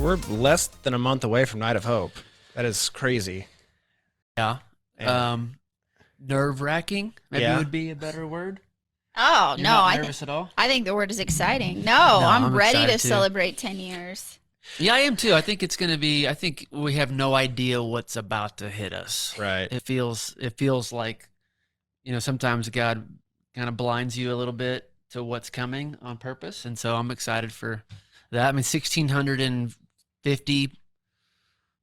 we're less than a month away from Night of Hope. That is crazy. Yeah. Nerve-wracking, maybe would be a better word. Oh, You're no. not nervous at all? I think the word is exciting. No, I'm ready to celebrate 10 years. Yeah, I am too. I think it's going to be, I think we have no idea what's about to hit us. Right. It feels like, sometimes God kind of blinds you a little bit to what's coming on purpose. And so I'm excited for that. I mean, 1,650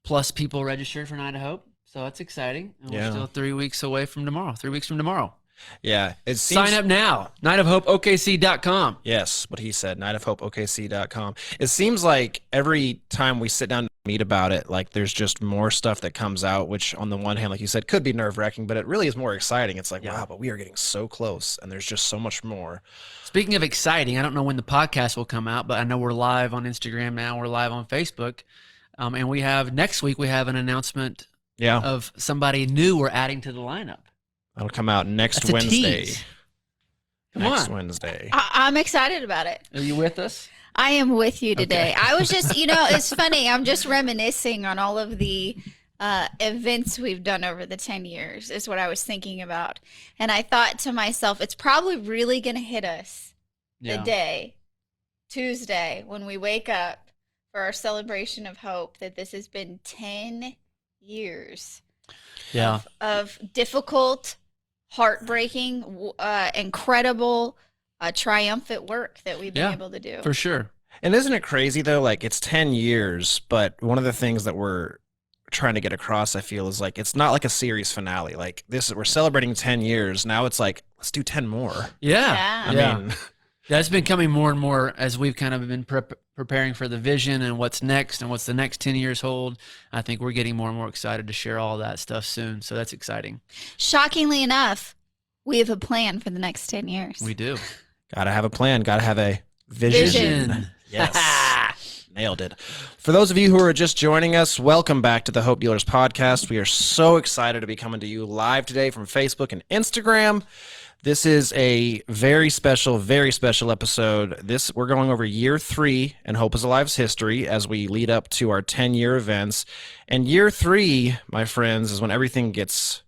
plus people registered for Night of Hope. So that's exciting. And we're still 3 weeks away from tomorrow. 3 weeks from tomorrow. Yeah. It seems, sign up now. nightofhopeokc.com. Yes, what he said, nightofhopeokc.com. It seems like every time we sit down to meet about it, like there's just more stuff that comes out, which on the one hand, like you said, could be nerve-wracking, but it really is more exciting. It's like, wow, but we are getting so close, and there's just so much more. Speaking of exciting, I don't know when the podcast will come out, but I know we're live on Instagram now. We're live on Facebook. And we have, next week, we have an announcement of somebody new we're adding to the lineup. That'll come out next Wednesday. Wednesday. I'm excited about it. Are you with us? I am with you today. Okay. I was just, it's funny. I'm just reminiscing on all of the events we've done over the 10 years is what I was thinking about. And I thought to myself, it's probably really going to hit us the day, Tuesday, when we wake up for our celebration of hope, that this has been 10 years of difficult, heartbreaking, incredible, triumphant work that we've been able to do. For sure. And isn't it crazy, though? Like, it's 10 years, but one of the things that we're trying to get across, I feel, is like, it's not like a series finale. Like, we're celebrating 10 years. Now it's like, let's do 10 more. Yeah. I mean, that's been coming more and more as we've kind of been preparing for the vision and what's next and what's the next 10 years hold. I think we're getting more and more excited to share all that stuff soon. So that's exciting. Shockingly enough, we have a plan for the next 10 years. We do. Gotta have a plan. Gotta have a vision. Yes. Nailed it. For those of you who are just joining us, welcome back to the Hope Dealers podcast. We are so excited to be coming to you live today from Facebook and Instagram. This is a very special episode. We're going over year 3 in Hope is Alive's history as we lead up to our 10-year events. And year 3, my friends, is when everything gets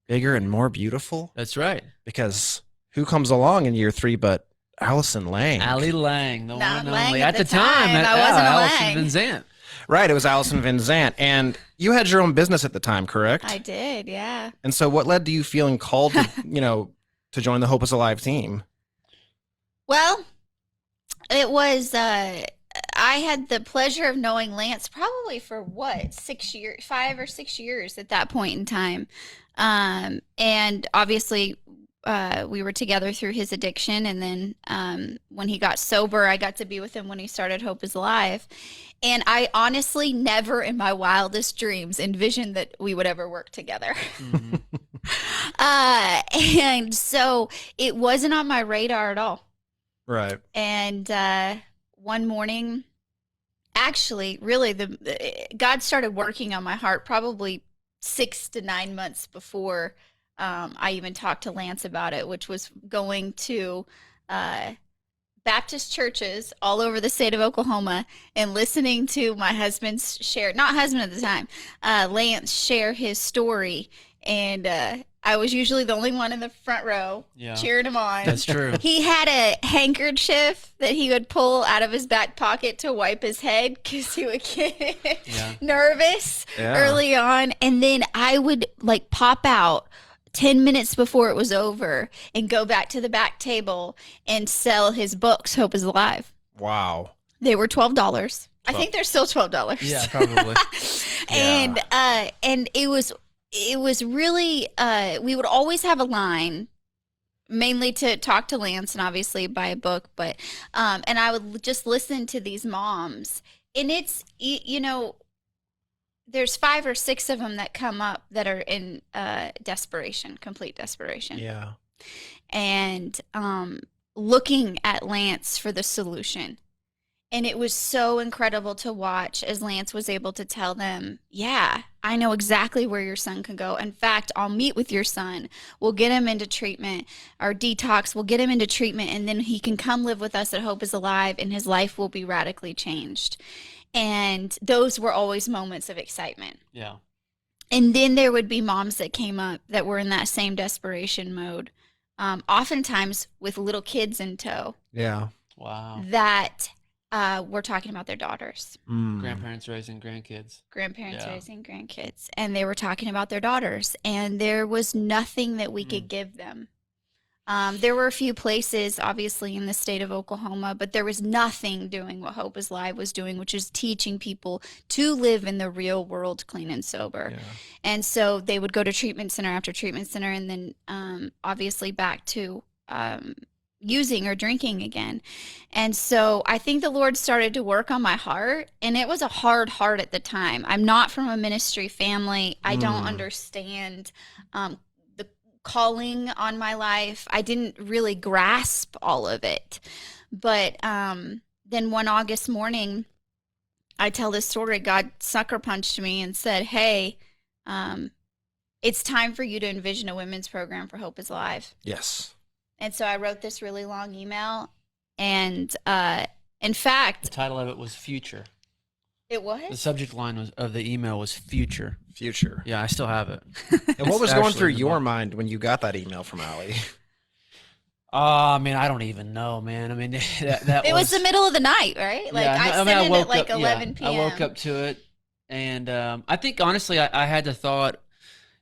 bigger and more beautiful. That's right. Because who comes along in year 3 but Allyson Lang? Allie Lang, the one and Lang only. at the the time, I wasn't a Lang. Allyson Van Zant. Right, it was Allyson Van Zant. And you had your own business at the time, correct? I did, yeah. And so what led to you feeling called to, to join the Hope is Alive team? Well, it was, I had the pleasure of knowing Lance probably for 5 or 6 years at that point in time. And obviously we were together through his addiction. And then when he got sober, I got to be with him when he started Hope is Alive. And I honestly never in my wildest dreams envisioned that we would ever work together. Mm-hmm. And so it wasn't on my radar at all. Right. And one morning, actually, really, God started working on my heart probably 6 to 9 months before I even talked to Lance about it, which was going to Baptist churches all over the state of Oklahoma and listening to my husband's not husband at the time, Lance share his story. And I was usually the only one in the front row cheering him on. That's true. He had a handkerchief that he would pull out of his back pocket to wipe his head because he would get nervous early on. And then I would pop out 10 minutes before it was over and go back to the back table and sell his books, Hope is Alive. Wow. They were $12. I think they're still $12. Yeah, probably. And it was really, we would always have a line, mainly to talk to Lance and obviously buy a book, but, and I would just listen to these moms. And it's, there's 5 or 6 of them that come up that are in desperation, complete desperation. Yeah. And looking at Lance for the solution. And it was so incredible to watch as Lance was able to tell them, yeah, I know exactly where your son can go. In fact, I'll meet with your son. We'll get him into treatment or detox. We'll get him into treatment, and then he can come live with us at Hope is Alive, and his life will be radically changed. And those were always moments of excitement. Yeah. And then there would be moms that came up that were in that same desperation mode, oftentimes with little kids in tow. Yeah. Wow. That we're talking about their daughters. Grandparents raising grandkids. Grandparents raising grandkids. And they were talking about their daughters. And there was nothing that we could give them. There were a few places, obviously, in the state of Oklahoma, but there was nothing doing what Hope is Live was doing, which is teaching people to live in the real world clean and sober. Yeah. And so they would go to treatment center after treatment center, and then obviously back to using or drinking again. And so I think the Lord started to work on my heart, and it was a hard heart at the time. I'm not from a ministry family. I don't understand the calling on my life. I didn't really grasp all of it. But then one August morning, I tell this story, God sucker punched me and said, hey, it's time for you to envision a women's program for Hope is Alive. Yes. And so I wrote this really long email, and in fact, The title of it was Future. it The was. subject line of the email was Future. Future. Yeah, I still have it. And what was It's going actually through in the your book. mind when you got that email from Allie? I mean, I don't even know, man. I mean, that It was the middle of the night, right? Like yeah, I mean, sent it woke at like up, 11 p.m. I woke up to it, and I think honestly, I had the thought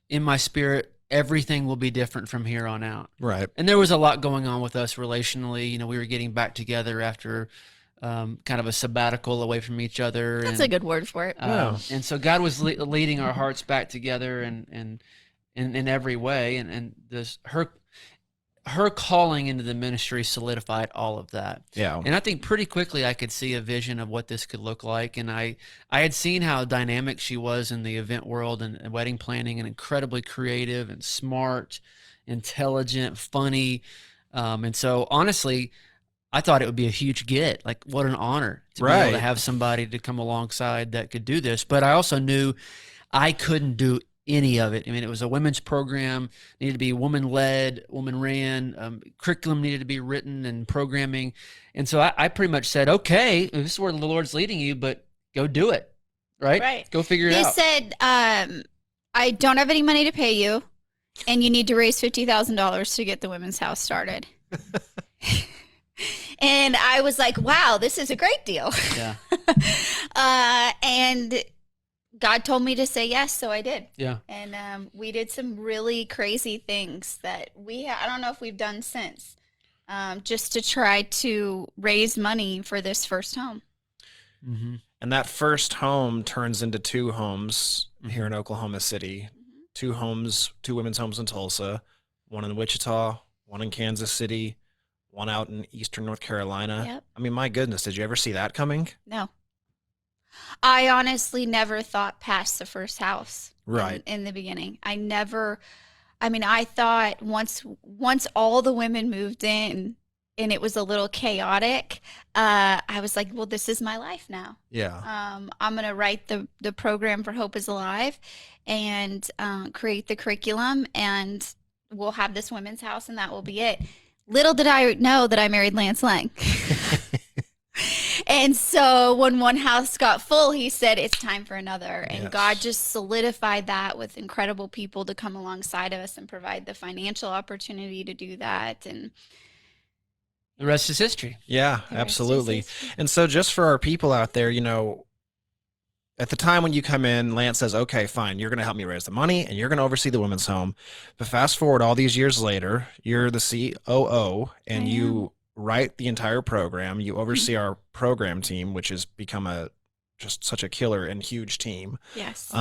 in my spirit, everything will be different from here on out. Right. And there was a lot going on with us relationally. You know, we were getting back together after kind of a sabbatical away from each other. That's and, a good word for it. And so God was leading our hearts back together, and in every way, and this her calling into the ministry solidified all of that. Yeah. And I think pretty quickly I could see a vision of what this could look like. And I had seen how dynamic she was in the event world and wedding planning, and incredibly creative and smart, intelligent, funny. And so honestly, I thought it would be a huge get. Like, what an honor to be able Right. to have somebody to come alongside that could do this. But I also knew I couldn't do any of it. I mean, it was a women's program, needed to be woman-led, woman-ran, curriculum needed to be written and programming. And so I pretty much said, okay, this is where the Lord's leading you, but go do it, right? Right. Go figure it He out. said, I don't have any money to pay you, and you need to raise $50,000 to get the women's house started. And I was like, wow, this is a great deal. Yeah. And God told me to say yes, so I did. Yeah. And we did some really crazy things that I don't know if we've done since, just to try to raise money for this first home. Mm-hmm. And that first home turns into two homes here in Oklahoma City. Two homes, two women's homes in Tulsa, one in Wichita, one in Kansas City, one out in eastern North Carolina. Yep. I mean, my goodness, did you ever see that coming? No. I honestly never thought past the first house. Right. In the beginning. I thought once all the women moved in and it was a little chaotic, I was like, well, this is my life now. Yeah. I'm going to write the program for Hope is Alive and create the curriculum, and we'll have this women's house, and that will be it. Little did I know that I married Lance Lang. And so when one house got full, he said, it's time for another. And Yes. God just solidified that with incredible people to come alongside of us and provide the financial opportunity to do that. And The rest is history. Yeah, the rest is absolutely. history. And so just for our people out there, you know, at the time when you come in, Lance says, okay, fine, you're going to help me raise the money and you're going to oversee the women's home. But fast forward all these years later, you're the COO and I you write the entire program. You oversee our program team, which has become just such a killer and huge team, Yes.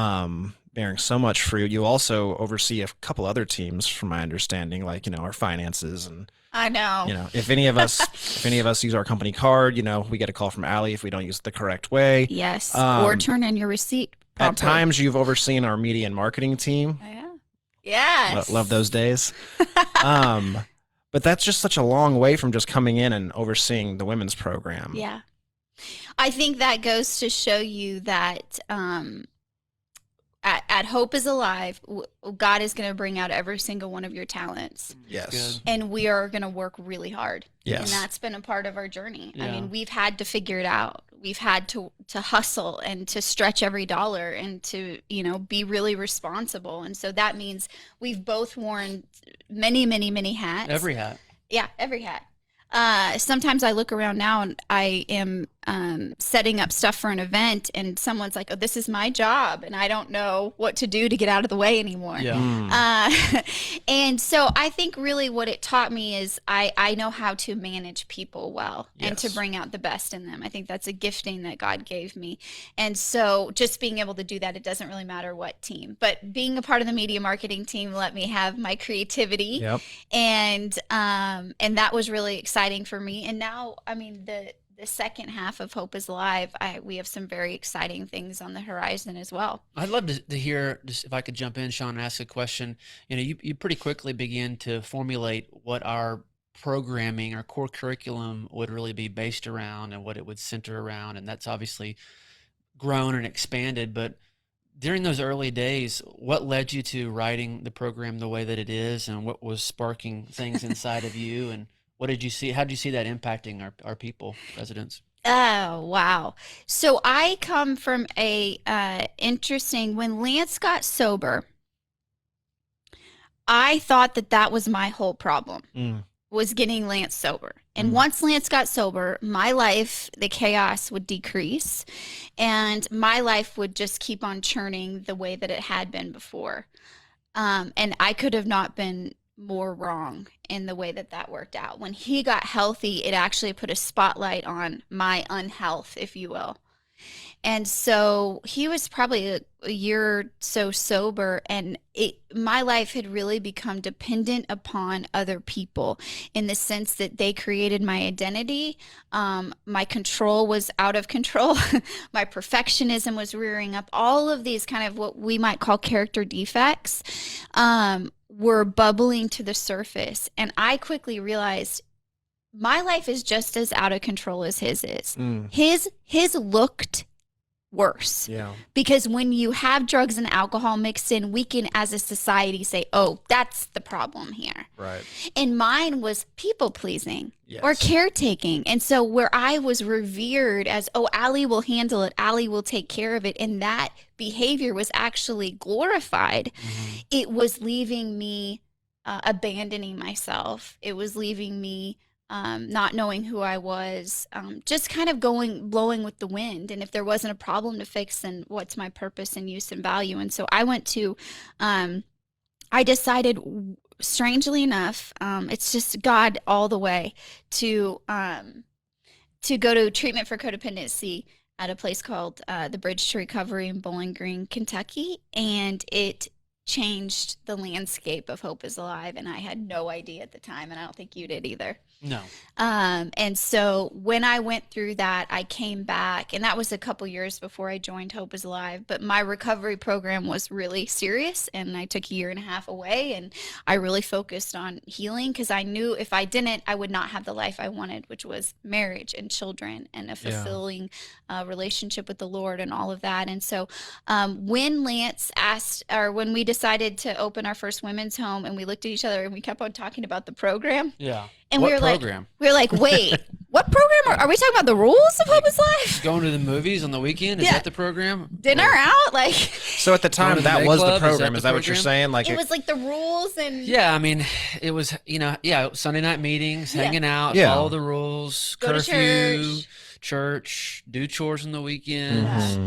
bearing so much fruit. You also oversee a couple other teams, from my understanding, like, you know, our finances and, I know. you know, if any of us use our company card, you know, we get a call from Allie if we don't use it the correct way. Yes. Um, or turn in your receipt At promptly. times, you've overseen our media and marketing team. Yeah. Yes. Love those days. But that's just such a long way from just coming in and overseeing the women's program. Yeah. I think that goes to show you that at Hope is Alive, God is going to bring out every single one of your talents. Yes. And we are going to work really hard. Yes. And that's been a part of our journey. Yeah. I mean, we've had to figure it out. We've had to hustle and to stretch every dollar and to, be really responsible. And so that means we've both worn many, many, many hats. Every hat. Yeah, every hat. Sometimes I look around now and I am setting up stuff for an event and someone's like, oh, this is my job. And I don't know what to do to get out of the way anymore. Yeah. And so I think really what it taught me is I know how to manage people well and to bring out the best in them. I think that's a gifting that God gave me. And so just being able to do that, it doesn't really matter what team, but being a part of the media marketing team let me have my creativity. Yep. And that was really exciting for me. And now, I mean, the second half of Hope is Alive, we have some very exciting things on the horizon as well. I'd love to hear, just if I could jump in, Sean, and ask a question. You pretty quickly begin to formulate what our programming, our core curriculum would really be based around and what it would center around. And that's obviously grown and expanded. But during those early days, what led you to writing the program the way that it is, and what was sparking things inside of you, and what did you see? How did you see that impacting our people, residents? Oh, wow. So I come from when Lance got sober, I thought that was my whole problem, was getting Lance sober. And once Lance got sober, my life, the chaos would decrease, and my life would just keep on churning the way that it had been before. And I could have not been more wrong in the way that worked out. When he got healthy, it actually put a spotlight on my unhealth, if you will. And so he was probably a year or so sober, and my life had really become dependent upon other people in the sense that they created my identity. My control was out of control. My perfectionism was rearing up. All of these kind of what we might call character defects were bubbling to the surface. And I quickly realized my life is just as out of control as his is. His looked worse. Yeah. Because when you have drugs and alcohol mixed in, we can as a society say, oh, that's the problem here. Right. And mine was people pleasing or caretaking. And so where I was revered as, oh, Allie will handle it, Allie will take care of it, and that behavior was actually glorified, it was leaving me abandoning myself. It was leaving me not knowing who I was, just kind of blowing with the wind. And if there wasn't a problem to fix, then what's my purpose and use and value? And so I went to, I decided, strangely enough, it's just God all the way, to go to treatment for codependency at a place called the Bridge to Recovery in Bowling Green, Kentucky. And it changed the landscape of Hope is Alive. And I had no idea at the time, and I don't think you did either. No. And so when I went through that, I came back, and that was a couple years before I joined Hope is Alive. But my recovery program was really serious, and I took a year and a half away, and I really focused on healing, because I knew if I didn't, I would not have the life I wanted, which was marriage and children and a fulfilling relationship with the Lord and all of that. And so when Lance asked, or when we decided to open our first women's home, and we looked at each other and we kept on talking about the program. Yeah. And what we were program? like, wait, what program? Are we talking about the rules of Hope is Life? Going to the movies on the weekend? Is that the program? Dinner out? Like, so at the time, that Day was Club? the program. Is that what you're program? saying? Like it was like the rules and Yeah, I mean, it was, Sunday night meetings, hanging out, follow the rules, Go to curfew, church, do chores on the weekends.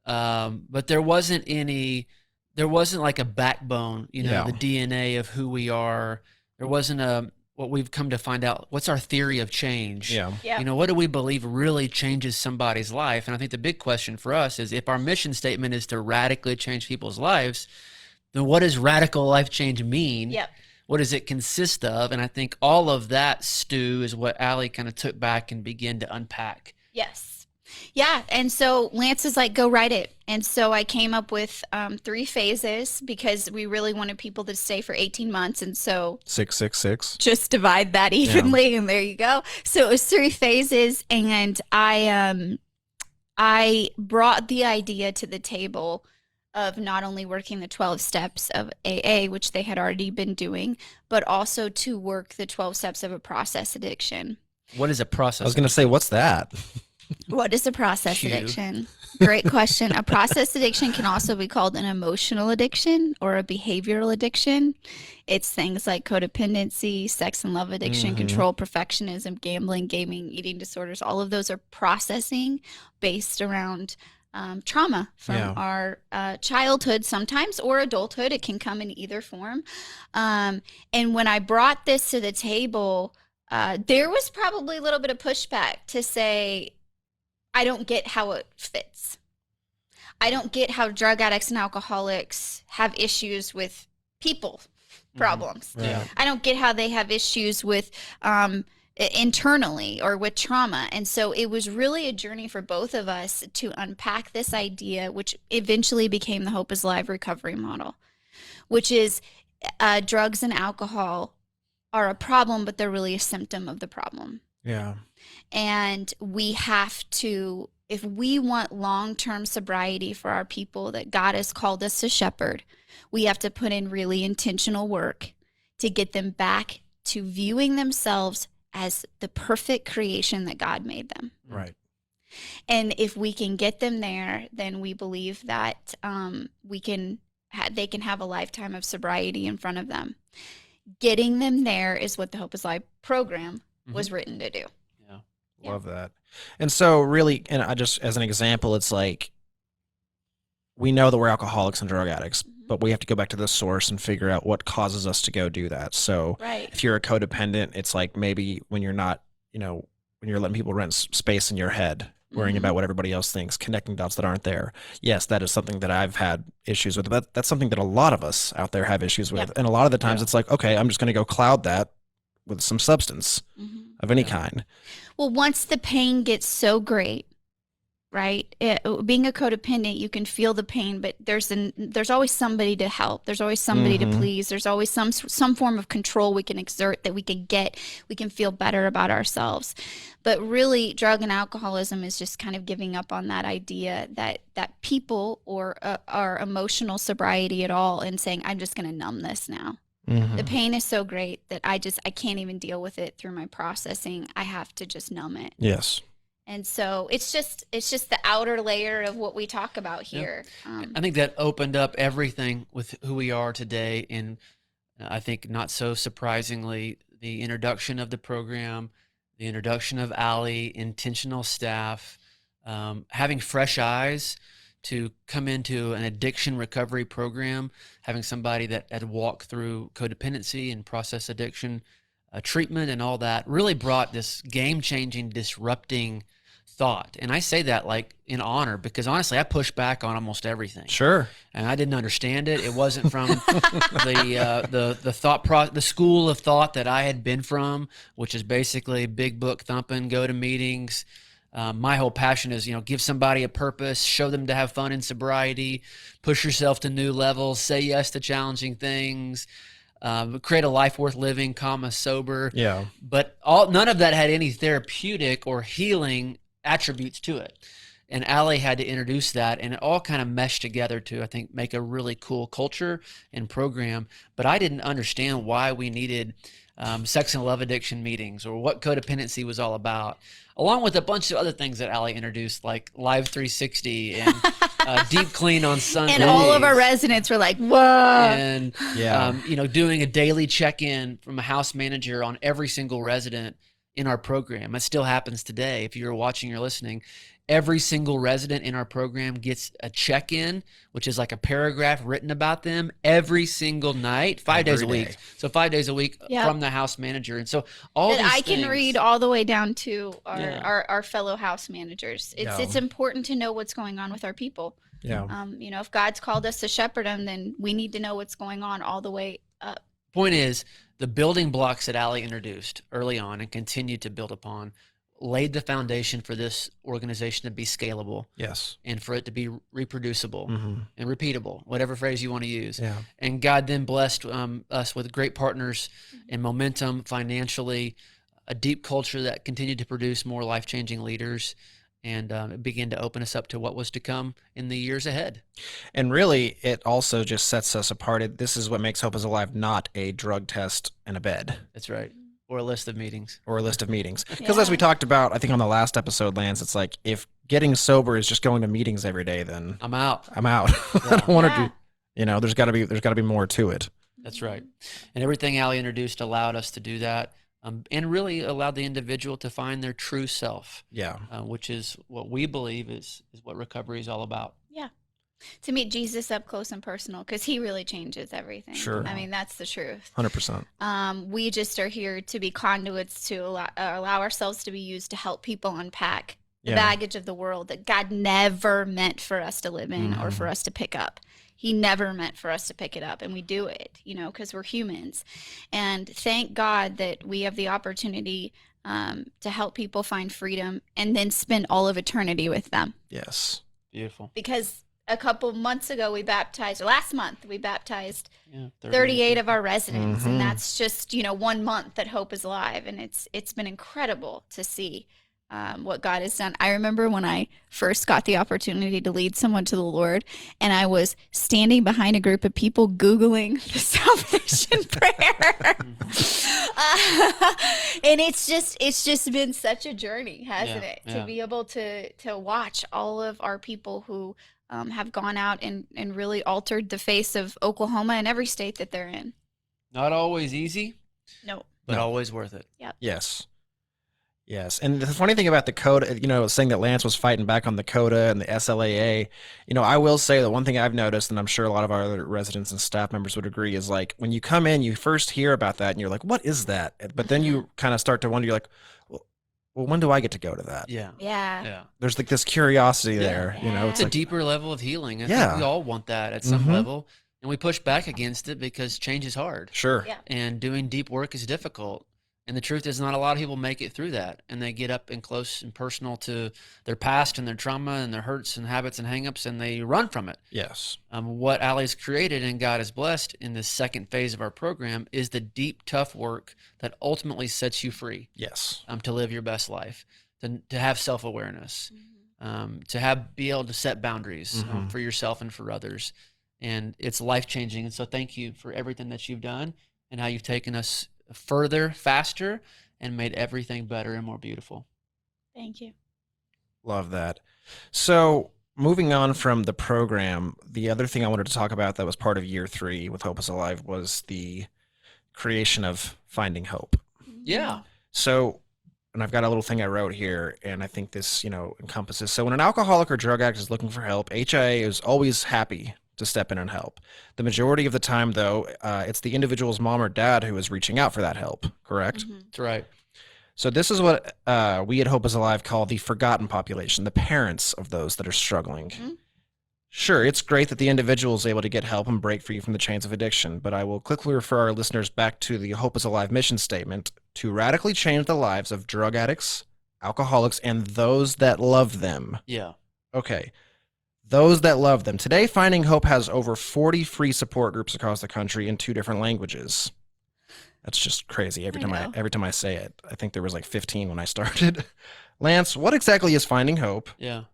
But there wasn't like a backbone, the DNA of who we are. There wasn't what we've come to find out. What's our theory of change? Yeah. What do we believe really changes somebody's life? And I think the big question for us is, if our mission statement is to radically change people's lives, then what does radical life change mean? Yep. What does it consist of? And I think all of that stew is what Allie kind of took back and began to unpack. Yes. Yeah. And so Lance is like, go write it. And so I came up with 3 phases because we really wanted people to stay for 18 months. And so 666. just divide that evenly, and there you go. So it was 3 phases. And I brought the idea to the table of not only working the 12 steps of AA, which they had already been doing, but also to work the 12 steps of a process addiction. What is a process? I was going to say, what's that? What is a process Phew. addiction? Great question. A process addiction can also be called an emotional addiction or a behavioral addiction. It's things like codependency, sex and love addiction, control, perfectionism, gambling, gaming, eating disorders. All of those are processing based around trauma from our childhood sometimes, or adulthood. It can come in either form. And when I brought this to the table, there was probably a little bit of pushback to say, I don't get how it fits. I don't get how drug addicts and alcoholics have issues with people problems. Yeah. I don't get how they have issues with internally or with trauma. And so it was really a journey for both of us to unpack this idea, which eventually became the Hope is Live recovery model, which is drugs and alcohol are a problem, but they're really a symptom of the problem. Yeah. And we have to, if we want long-term sobriety for our people that God has called us to shepherd, we have to put in really intentional work to get them back to viewing themselves as the perfect creation that God made them. Right. And if we can get them there, then we believe that they can have a lifetime of sobriety in front of them. Getting them there is what the Hope is Live program was written to do. Yeah. Love that. And so really, and I just, as an example, it's like, we know that we're alcoholics and drug addicts, but we have to go back to the source and figure out what causes us to go do that. So Right. if you're a codependent, it's like maybe when you're not, when you're letting people rent space in your head, worrying about what everybody else thinks, connecting dots that aren't there. Yes, that is something that I've had issues with, but that's something that a lot of us out there have issues with. And a lot of the times it's like, okay, I'm just going to go cloud that with some substance of any kind. Well, once the pain gets so great, right? Being a codependent, you can feel the pain, but there's always somebody to help. There's always somebody to please. There's always some form of control we can exert that we can feel better about ourselves. But really, drug and alcoholism is just kind of giving up on that idea that people or our emotional sobriety at all, and saying, I'm just going to numb this now. The pain is so great that I can't even deal with it through my processing. I have to just numb it. Yes. And so it's just the outer layer of what we talk about here. I think that opened up everything with who we are today. And I think not so surprisingly, the introduction of the program, the introduction of Allie, intentional staff, having fresh eyes to come into an addiction recovery program, having somebody that had walked through codependency and process addiction treatment and all that really brought this game-changing, disrupting thought. And I say that like in honor, because honestly, I pushed back on almost everything. Sure. And I didn't understand it. It wasn't from the school of thought that I had been from, which is basically big book thumping, go to meetings. My whole passion is, give somebody a purpose, show them to have fun in sobriety, push yourself to new levels, say yes to challenging things, create a life worth living, sober. Yeah. But none of that had any therapeutic or healing attributes to it. And Allie had to introduce that, and it all kind of meshed together to, I think, make a really cool culture and program. But I didn't understand why we needed sex and love addiction meetings or what codependency was all about, along with a bunch of other things that Allie introduced, like Live 360 and Deep Clean on Sundays. And all of our residents were like, whoa. And, doing a daily check-in from a house manager on every single resident in our program. It still happens today. If you're watching or listening, every single resident in our program gets a check-in, which is like a paragraph written about them every single night, 5 days a week. So 5 days a week from the house manager. And so all that these I can things, read all the way down to our fellow house managers. It's important to know what's going on with our people. Yeah. If God's called us to shepherd them, then we need to know what's going on all the way up. Point is, the building blocks that Allie introduced early on and continued to build upon laid the foundation for this organization to be scalable Yes. and for it to be reproducible Mm-hmm. and repeatable, whatever phrase you want to use. Yeah. And God then blessed us with great partners and momentum financially, a deep culture that continued to produce more life-changing leaders, and it began to open us up to what was to come in the years ahead. And really, it also just sets us apart. This is what makes Hope is Alive not a drug test and a bed That's right. Or a list of meetings. or a list of meetings. Because as we talked about, I think on the last episode, Lance, it's like if getting sober is just going to meetings every day, then I'm out. I'm out. I don't want to do. There's got to be more to it. That's right. And everything Allie introduced allowed us to do that, and really allowed the individual to find their true self. Yeah. Which is what we believe is what recovery is all about. Yeah. To meet Jesus up close and personal, because he really changes everything. Sure. I mean, that's the truth. 100%. We just are here to be conduits to allow ourselves to be used to help people unpack the baggage of the world that God never meant for us to live in or for us to pick up. He never meant for us to pick it up, and we do it, because we're humans. And thank God that we have the opportunity to help people find freedom and then spend all of eternity with them. Yes. Beautiful. Because a couple months ago, last month, we baptized 38 38 of our residents. Mhm. And that's just, 1 month that Hope is Alive. And it's been incredible to see what God has done. I remember when I first got the opportunity to lead someone to the Lord, and I was standing behind a group of people Googling the salvation prayer. And it's just been such a journey, hasn't it? To be able to watch all of our people who have gone out and really altered the face of Oklahoma and every state that they're in. Not always easy, No. but always worth it. Yes. Yes. And the funny thing about the CODA, saying that Lance was fighting back on the CODA and the SLAA, I will say that one thing I've noticed, and I'm sure a lot of our other residents and staff members would agree, is like when you come in, you first hear about that and you're like, what is that? But then you kind of start to wonder, you're like, well, when do I get to go to that? Yeah. There's like this curiosity there, It's it's a deeper level of healing. I Yeah. think we all want that at some level, and we push back against it because change is hard. Sure. Yeah. And doing deep work is difficult. And the truth is, not a lot of people make it through that, and they get up and close and personal to their past and their trauma and their hurts and habits and hangups, and they run from it. Yes. What Allie's created and God has blessed in this second phase of our program is the deep, tough work that ultimately sets you free. Yes. To live your best life, to have self-awareness, to be able to set boundaries for yourself and for others. And it's life-changing. And so thank you for everything that you've done and how you've taken us further, faster, and made everything better and more beautiful. Thank you. Love that. So moving on from the program, the other thing I wanted to talk about that was part of year 3 with Hope is Alive was the creation of Finding Hope. Yeah. So, and I've got a little thing I wrote here, and I think this, encompasses. So when an alcoholic or drug addict is looking for help, HIA is always happy to step in and help. The majority of the time, though, it's the individual's mom or dad who is reaching out for that help, correct? That's right. So this is what we at Hope is Alive call the forgotten population, the parents of those that are struggling. Sure, it's great that the individual is able to get help and break free from the chains of addiction, but I will quickly refer our listeners back to the Hope is Alive mission statement to radically change the lives of drug addicts, alcoholics, and those that love them. Yeah. Okay. Those that love them. Today, Finding Hope has over 40 free support groups across the country in 2 different languages. That's just crazy every time I say it. I think there was like 15 when I started. Lance, what exactly is Finding Hope? Yeah.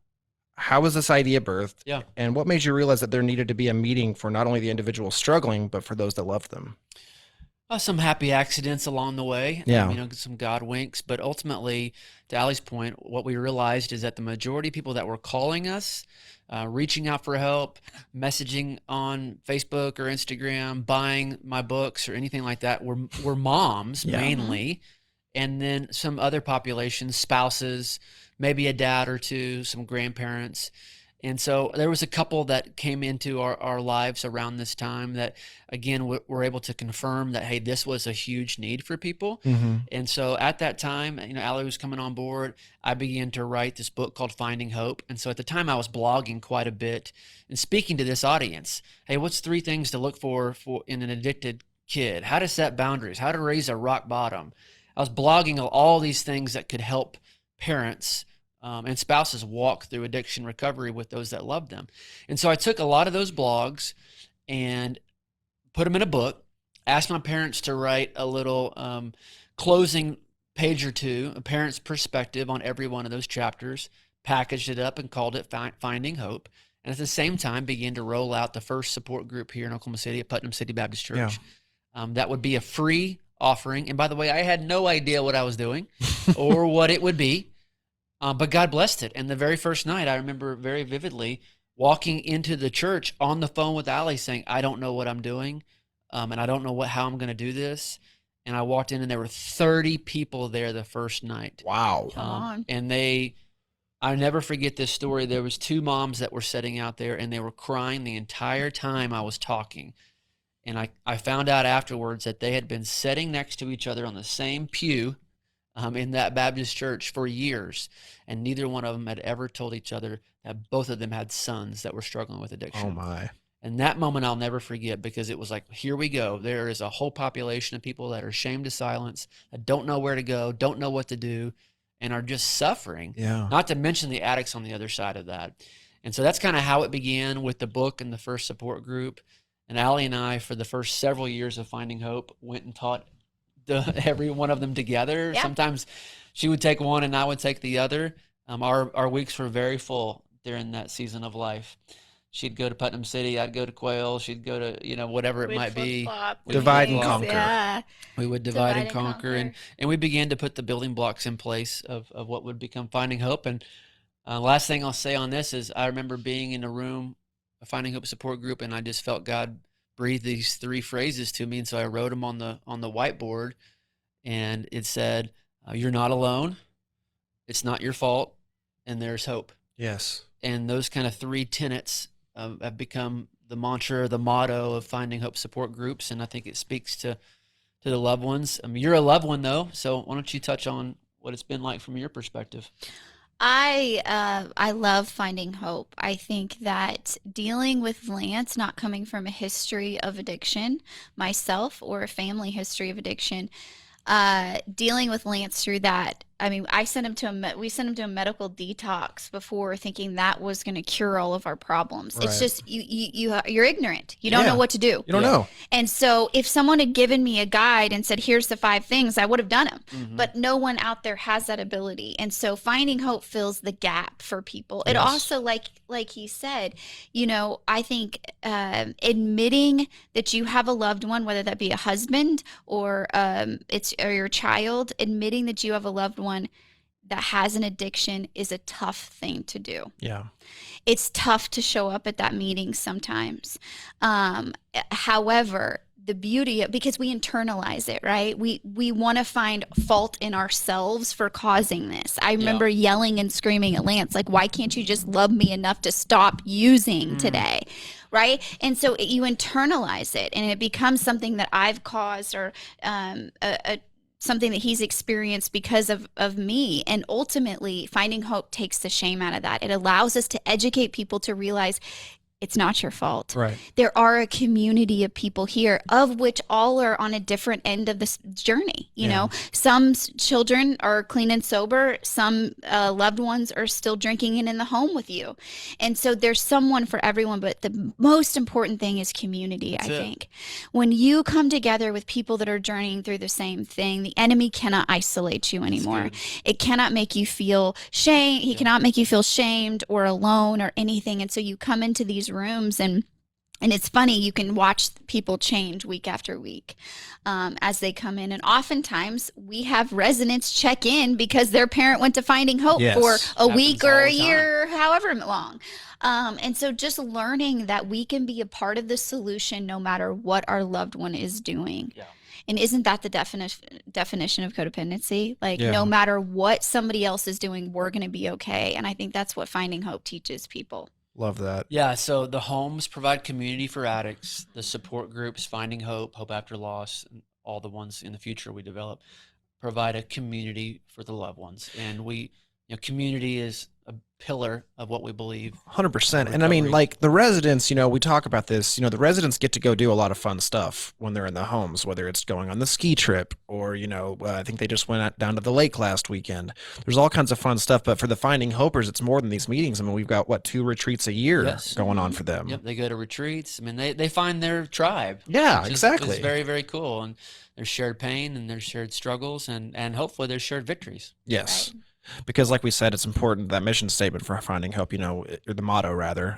How was this idea birthed? Yeah. And what made you realize that there needed to be a meeting for not only the individual struggling, but for those that love them? Some happy accidents along the way, some God winks, but ultimately, to Allie's point, what we realized is that the majority of people that were calling us, reaching out for help, messaging on Facebook or Instagram, buying my books or anything like that were moms mainly, and then some other populations, spouses, maybe a dad or two, some grandparents. And so there was a couple that came into our lives around this time that, again, were able to confirm that, hey, this was a huge need for people. And so at that time, Allie was coming on board. I began to write this book called Finding Hope. And so at the time I was blogging quite a bit and speaking to this audience. Hey, what's 3 things to look for in an addicted kid? How to set boundaries, how to raise a rock bottom. I was blogging all these things that could help parents and spouses walk through addiction recovery with those that love them. And so I took a lot of those blogs and put them in a book, asked my parents to write a little closing page or two, a parent's perspective on every one of those chapters, packaged it up and called it Finding Hope. And at the same time, began to roll out the first support group here in Oklahoma City at Putnam City Baptist Church. Yeah. That would be a free offering. And by the way, I had no idea what I was doing or what it would be, but God blessed it. And the very first night, I remember very vividly walking into the church on the phone with Allie saying, I don't know what I'm doing, and I don't know how I'm going to do this. And I walked in, and there were 30 people there the first night. Wow. And I never forget this story. There was 2 moms that were sitting out there, and they were crying the entire time I was talking. And I found out afterwards that they had been sitting next to each other on the same pew in that Baptist church for years, and neither one of them had ever told each other that both of them had sons that were struggling with addiction. Oh, my. And that moment I'll never forget, because it was like, here we go. There is a whole population of people that are ashamed to silence, that don't know where to go, don't know what to do, and are just suffering. Yeah. Not to mention the addicts on the other side of that. And so that's kind of how it began with the book and the first support group. And Allie and I, for the first several years of Finding Hope, went and taught every one of them together. Yeah. Sometimes she would take one and I would take the other. Our weeks were very full during that season of life. She'd go to Putnam City, I'd go to Quail, she'd go to, whatever it might be. Divide and conquer. Yeah. We would divide and conquer. And we began to put the building blocks in place of what would become Finding Hope. And last thing I'll say on this is I remember being in a room, a Finding Hope support group, and I just felt God breathe these 3 phrases to me. And so I wrote them on the whiteboard, and it said, you're not alone, it's not your fault, and there's hope. Yes. And those kind of 3 tenets have become the mantra, the motto of Finding Hope support groups, and I think it speaks to the loved ones. You're a loved one, though, so why don't you touch on what it's been like from your perspective? I love Finding Hope. I think that dealing with Lance, not coming from a history of addiction myself or a family history of addiction, dealing with Lance through that. I mean, we sent him to a medical detox before, thinking that was going to cure all of our problems. Right. It's just you're ignorant. You don't know what to do. You don't know. And so if someone had given me a guide and said, here's the 5 things, I would have done them. Mm-hmm. But no one out there has that ability. And so Finding Hope fills the gap for people. It also, like he said, I think admitting that you have a loved one, whether that be a husband or or your child, admitting that you have a loved one that has an addiction is a tough thing to do. Yeah. It's tough to show up at that meeting sometimes. However, the beauty because we internalize it, right? We want to find fault in ourselves for causing this. I remember yelling and screaming at Lance, like, why can't you just love me enough to stop using today? Right? And so you internalize it, and it becomes something that I've caused, or something that he's experienced because of me. And ultimately, Finding Hope takes the shame out of that. It allows us to educate people to realize it's not your fault. Right. There are a community of people here, of which all are on a different end of this journey. You know, some children are clean and sober. Some loved ones are still drinking and in the home with you. And so there's someone for everyone. But the most important thing is community, I think. When you come together with people that are journeying through the same thing, the enemy cannot isolate you anymore. It cannot make you feel shame. He cannot make you feel shamed or alone or anything. And so you come into these rooms, and it's funny, you can watch people change week after week as they come in, and oftentimes we have residents check in because their parent went to Finding Hope for a week or a year, however long. And so just learning that we can be a part of the solution no matter what our loved one is doing. And isn't that the definition of codependency? Like, no matter what somebody else is doing, we're going to be okay. And I think that's what Finding Hope teaches people. Love that. Yeah, so the homes provide community for addicts. The support groups, Finding Hope, Hope After Loss, and all the ones in the future we develop, provide a community for the loved ones. And we community is a pillar of what we believe. 100%. And I mean, Recovery. like the residents, we talk about this, the residents get to go do a lot of fun stuff when they're in the homes, whether it's going on the ski trip or, I think they just went down to the lake last weekend. There's all kinds of fun stuff. But for the Finding Hopers, it's more than these meetings. I mean, we've got, 2 retreats a year going on for them. Yep, they go to retreats. I mean, they find their tribe. Yeah, exactly. It's very, very cool. And there's shared pain and there's shared struggles and hopefully there's shared victories. Yes. Right. Because like we said, it's important, that mission statement for Finding Hope, or the motto rather,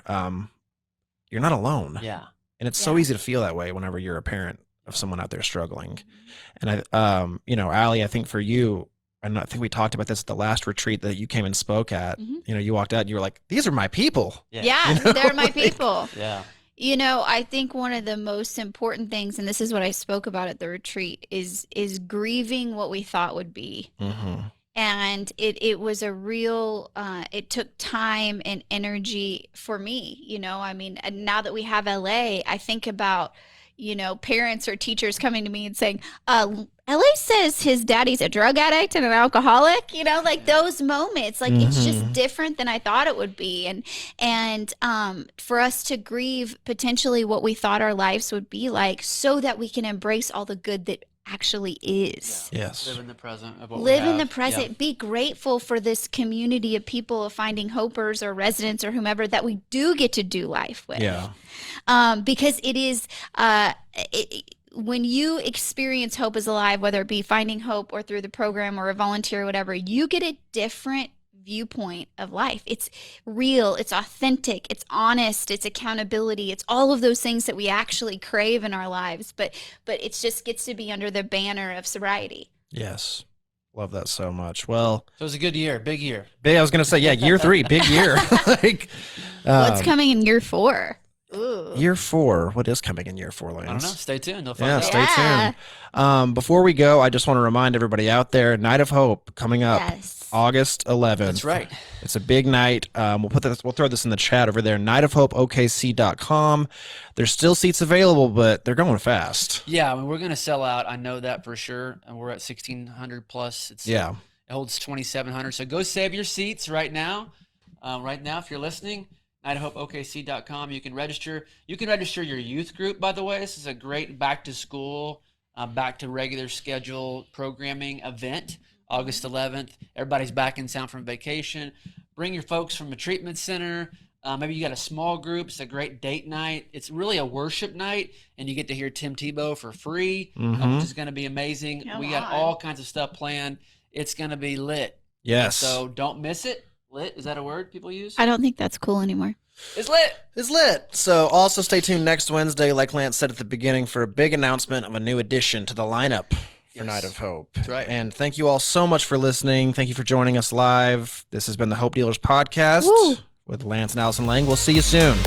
you're not alone. Yeah. And it's so easy to feel that way whenever you're a parent of someone out there struggling. And Allie, I think for you, and I think we talked about this at the last retreat that you came and spoke at, you walked out and you were like, these are my people. Yeah, they're my people. Yeah. I think one of the most important things, and this is what I spoke about at the retreat, is grieving what we thought would be. Mm-hmm. And it was a real, it took time and energy for me, I mean, and now that we have LA, I think about, parents or teachers coming to me and saying, LA says his daddy's a drug addict and an alcoholic, like those moments, like it's just different than I thought it would be. And for us to grieve potentially what we thought our lives would be like so that we can embrace all the good that actually is. Yeah. Yes. Live in the present of what Live we in the have. present. Yeah. Be grateful for this community of people, of Finding Hopers or residents or whomever that we do get to do life with. Yeah. Because it is, when you experience Hope is Alive, whether it be Finding Hope or through the program or a volunteer or whatever, you get a different viewpoint of life. It's real, it's authentic, it's honest, it's accountability, it's all of those things that we actually crave in our lives, but it just gets to be under the banner of sobriety. Yes. Love that so much. Well, So it was a good year, big year. I was going to say, year 3, big year. What's coming in year 4? Ooh. Year 4. What is coming in year 4, Lance? I don't know. Stay tuned. They'll find out. Stay tuned. Before we go, I just want to remind everybody out there, Night of Hope coming up. Yes. August 11th. That's right. It's a big night. We'll throw this in the chat over there. nightofhopeokc.com. There's still seats available, but they're going fast. Yeah, I mean, we're going to sell out. I know that for sure. And we're at 1,600 plus. Yeah. It holds 2,700. So go save your seats right now. If you're listening, nightofhopeokc.com. You can register. You can register your youth group, by the way. This is a great back to school, back to regular schedule programming event. August 11th. Everybody's back in town from vacation. Bring your folks from a treatment center. Maybe you got a small group. It's a great date night. It's really a worship night, and you get to hear Tim Tebow for free, which is going to be amazing. We got all kinds of stuff planned. It's going to be lit. Yes. So don't miss it. Lit, is that a word people use? I don't think that's cool anymore. It's lit. It's lit. So also stay tuned next Wednesday, like Lance said at the beginning, for a big announcement of a new addition to the lineup for Night of Hope. That's right. And thank you all so much for listening. Thank you for joining us live. This has been the Hope Dealers Podcast with Lance and Allyson Lang. We'll see you soon.